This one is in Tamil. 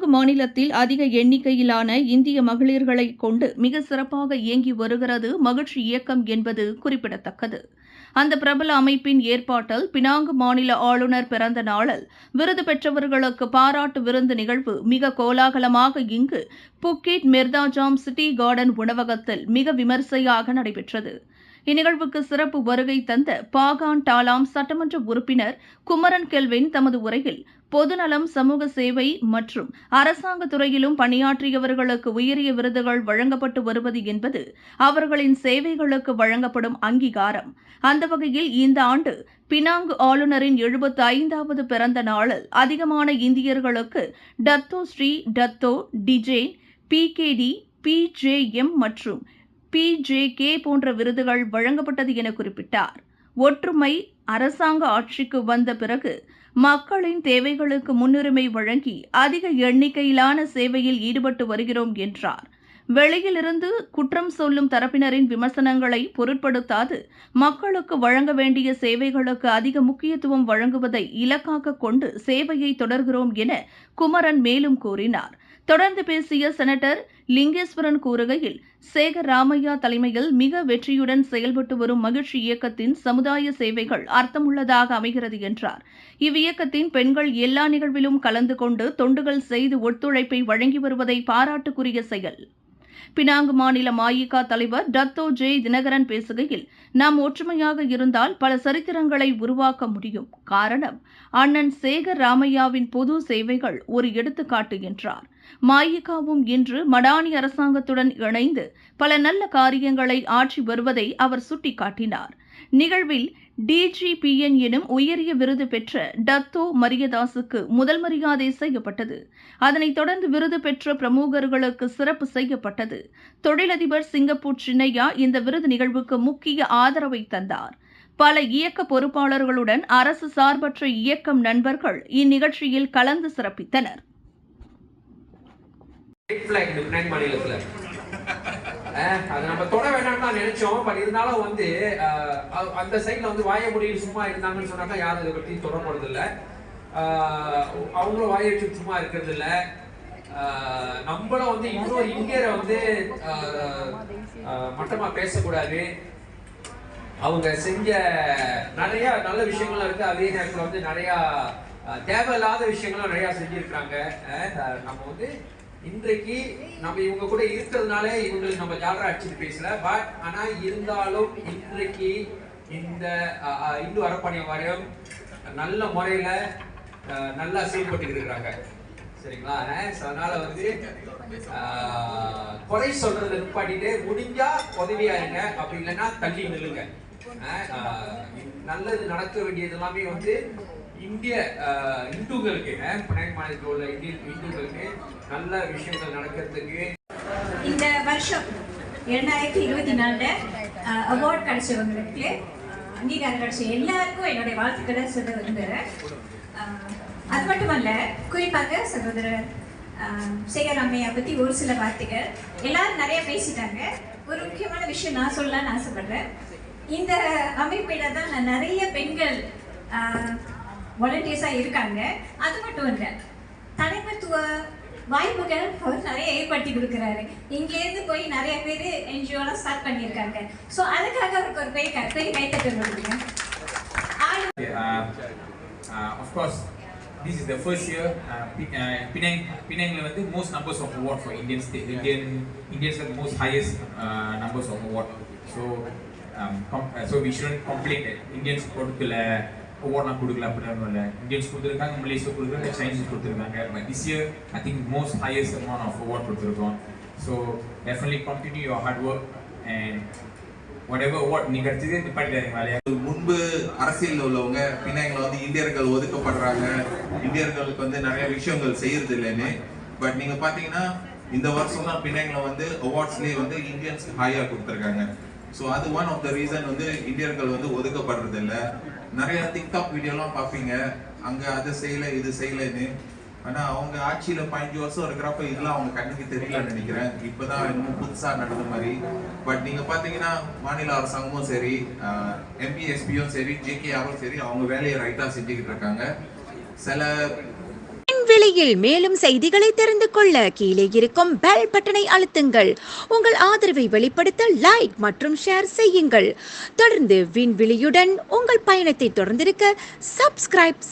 பினாங்கு மாநிலத்தில் அதிக எண்ணிக்கையிலான இந்திய மகளிர்களை கொண்டு மிக சிறப்பாக இயங்கி வருகிறது மகிழ்ச்சி இயக்கம் என்பது குறிப்பிடத்தக்கது. அந்த பிரபல அமைப்பின் ஏற்பாட்டில் பினாங்கு மாநில ஆளுநர் பிறந்த நாளில் விருது பெற்றவர்களுக்கு பாராட்டு விருந்து நிகழ்வு மிக கோலாகலமாக இங்கு புக்கிட் மிர்தாஜாம் சிட்டி கார்டன் உணவகத்தில் மிக விமரிசையாக நடைபெற்றது. இந்நிகழ்வுக்கு சிறப்பு வருகை தந்த பாகான் டாலாம் சட்டமன்ற உறுப்பினர் குமரன் கெல்வின் தமது உரையில் பொதுநலம், சமூக சேவை மற்றும் அரசாங்க துறையிலும் பணியாற்றியவர்களுக்கு உயரிய விருதுகள் வழங்கப்பட்டு வருவது என்பது அவர்களின் சேவைகளுக்கு வழங்கப்படும் அங்கீகாரம். அந்த வகையில் இந்த ஆண்டு பினாங்கு ஆளுநரின் 75வது பிறந்த நாளில் அதிகமான இந்தியர்களுக்கு டத்தோ ஸ்ரீ டத்தோ டிஜே PKD PJM மற்றும் PJK போன்ற விருதுகள் வழங்கப்பட்டது என குறிப்பிட்டார். ஒற்றுமை அரசாங்க ஆட்சிக்கு வந்த பிறகு மக்களின் தேவைகளுக்கு முன்னுரிமை வழங்கி அதிக எண்ணிக்கையிலான சேவையில் ஈடுபட்டு வருகிறோம் என்றார். வெளியிலிருந்து குற்றம் சொல்லும் தரப்பினரின் விமர்சனங்களை பொருட்படுத்தாது மக்களுக்கு வழங்க வேண்டிய சேவைகளுக்கு அதிக முக்கியத்துவம் வழங்குவதை இலக்காக கொண்டு சேவையை தொடர்கிறோம் என குமரன் மேலும் கூறினார். தொடர்ந்து பேசிய செனட்டர் லிங்கேஸ்வரன் கூறுகையில், சேகர் ராமையா தலைமையில் மிக வெற்றியுடன் செயல்பட்டு வரும் மகிழ்ச்சி இயக்கத்தின் சமுதாய சேவைகள் அர்த்தமுள்ளதாக அமைகிறது என்றார். இவ்வியக்கத்தின் பெண்கள் எல்லா நிகழ்விலும் கலந்து கொண்டு தொண்டுகள் செய்து ஒத்துழைப்பை வழங்கி வருவதை பாராட்டுக்குரிய செயல். பினாங்கு மாநில மாயிகா தலைவர் டத்தோ ஜே தினகரன் பேசுகையில், நாம் ஒற்றுமையாக இருந்தால் பல சரித்திரங்களை உருவாக்க முடியும். காரணம், அண்ணன் சேகர் ராமையாவின் பொது சேவைகள் ஒரு எடுத்துக்காட்டு என்றார். மாயிகாவும் இன்று மடானி அரசாங்கத்துடன் இணைந்து பல நல்ல காரியங்களை ஆற்றி வருவதை அவர் சுட்டிக்காட்டினார். நிகழ்வில் DGPN எனும் உயரிய விருது பெற்ற டத்தோ மரியதாசுக்கு முதல் மரியாதை செய்யப்பட்டது. அதனைத் தொடர்ந்து விருது பெற்ற பிரமுகர்களுக்கு சிறப்பு செய்யப்பட்டது. தொழிலதிபர் சிங்கப்பூர் சின்னையா இந்த விருது நிகழ்வுக்கு முக்கிய ஆதரவை தந்தார். பல இயக்க பொறுப்பாளர்களுடன் அரசு சார்பற்ற இயக்கம் நண்பர்கள் இந்நிகழ்ச்சியில் கலந்து சிறப்பித்தனர். அதை நம்ம தொட வேண்டாம்னு தான் நினைச்சோம். பட் இருந்தாலும் அந்த சைட்ல வாய முடியும் சும்மா இருந்தாங்கன்னு சொன்னாக்கா யாரும் இதை பற்றி தொட போறது இல்லை. அவங்களும் வாய வச்சு சும்மா இருக்கிறது இல்லை. நம்மளும் இன்னொரு இந்தியரை மட்டமா பேசக்கூடாது. அவங்க செஞ்ச நிறைய நல்ல விஷயங்களும் இருக்கு. அதே நேரத்தில் நிறைய தேவையில்லாத விஷயங்களும் நிறைய செஞ்சிருக்காங்க. நம்ம இன்றைக்கு நம்ம இவங்க கூட இருக்கிறதுனால இவங்களுக்கு நம்ம ஜாலரா அடிச்சுட்டு பேசல. பட் ஆனா இருந்தாலும் இன்றைக்கு இந்த இந்து அறப்பணியம் வாரியம் நல்ல முறையில நல்லா செயல்பட்டு இருக்கிறாங்க. சரிங்களா? அதனால குறை சொல்றதை நிப்பாட்டிட்டு முடிஞ்சா உதவியா இருங்க, அப்படி இல்லைன்னா தள்ளி நில்லுங்க. நல்லது நடக்க வேண்டியது எல்லாமே இந்திய இந்துக்களுக்கு, பினாங்கு மாநிலத்தில் உள்ள இந்துக்களுக்கு நல்ல விஷயங்கள் நடக்கிறதுக்கு இந்த வருஷம் 2024 அவார்ட் கிடைச்சவங்களுக்கு அங்கீகாரம் கிடைச்ச எல்லாருக்கும் என்னுடைய வாழ்த்துக்களை சொல்ல விரும்புகிறேன். அது மட்டுமல்ல, குறிப்பாக சகோதரர் சேகர் ராமையா பற்றி ஒரு சில வார்த்தைகள் எல்லாரும் நிறைய பேசிட்டாங்க. ஒரு முக்கியமான விஷயம் நான் சொல்லலான்னு ஆசைப்படுறேன். இந்த அமைப்பில தான் நிறைய பெண்கள் வாலண்டியர்ஸாக இருக்காங்க. அது மட்டும் இல்லை, தலைமைத்துவ வாய்ப்புகள் அவர் நிறைய ஏற்படுத்தி கொடுக்குறாரு. இங்கேருந்து போய் நிறைய பேர் NGOலாம் ஸ்டார்ட் பண்ணியிருக்காங்க. ஸோ அதுக்காக அவருக்கு ஒரு பெரிய கைத்தட்டல் கொடுங்க. Of course, this is the first year Penang most numbers of award for Indians have the most highest numbers of award. So we shouldn't complain that Indians கொடுக்கல அவார்ட்லாம் கொடுக்கல அப்படின்னா. இந்தியன்ஸ் கொடுத்துருக்காங்க, மலேசியா கொடுத்துருக்காங்க, சைனீஸ் கொடுத்துருக்காங்க. But this year I think most highest amount of award கொடுத்துருக்கோம். So definitely continue your hard work and whatever award நீங்கள் கிடைச்சது நிப்பாட்டிடுங்க வேலையா. முன்பு அரசியலில் உள்ளவங்க பினாங்கில் இந்தியர்கள் ஒதுக்கப்படுறாங்க, இந்தியர்களுக்கு நிறைய விஷயங்கள் செய்யறது இல்லைன்னு. பட் நீங்கள் பார்த்தீங்கன்னா இந்த வருஷம் தான் பினாங்கில் அவார்ட்ஸ்லேயே இந்தியன்ஸ்க்கு ஹையாக கொடுத்துருக்காங்க. ஸோ அது ஒன் ஆஃப் த ரீசன் இந்தியர்கள் ஒதுக்கப்படுறது இல்லை. நிறைய டிக்டாக் வீடியோலாம் பார்ப்பீங்க, அங்கே அதை செய்யலை இது செய்யலைன்னு. ஆனால் அவங்க ஆட்சியில் 15 வருஷம் இருக்கிறப்ப இதெல்லாம் அவங்க கண்ணுக்கு தெரியலன்னு நினைக்கிறேன். இப்போதான் இன்னும் புதுசாக நடந்த மாதிரி. பட் நீங்கள் பார்த்தீங்கன்னா மாநில அரசாங்கமும் சரி, MPSPயும் சரி, JKRம் சரி, அவங்க வேலையை ரைட்டாக செஞ்சுக்கிட்டு இருக்காங்க. சில விண்வெளியில் மேலும் செய்திகளை தெரிந்து கொள்ள கீழே இருக்கும் பெல் பட்டனை அழுத்துங்கள். உங்கள் ஆதரவை வெளிப்படுத்த லைக் மற்றும் ஷேர் செய்யுங்கள். தொடர்ந்து விண்வெளியுடன் உங்கள் பயணத்தை தொடர்ந்திருக்க சப்ஸ்கிரைப்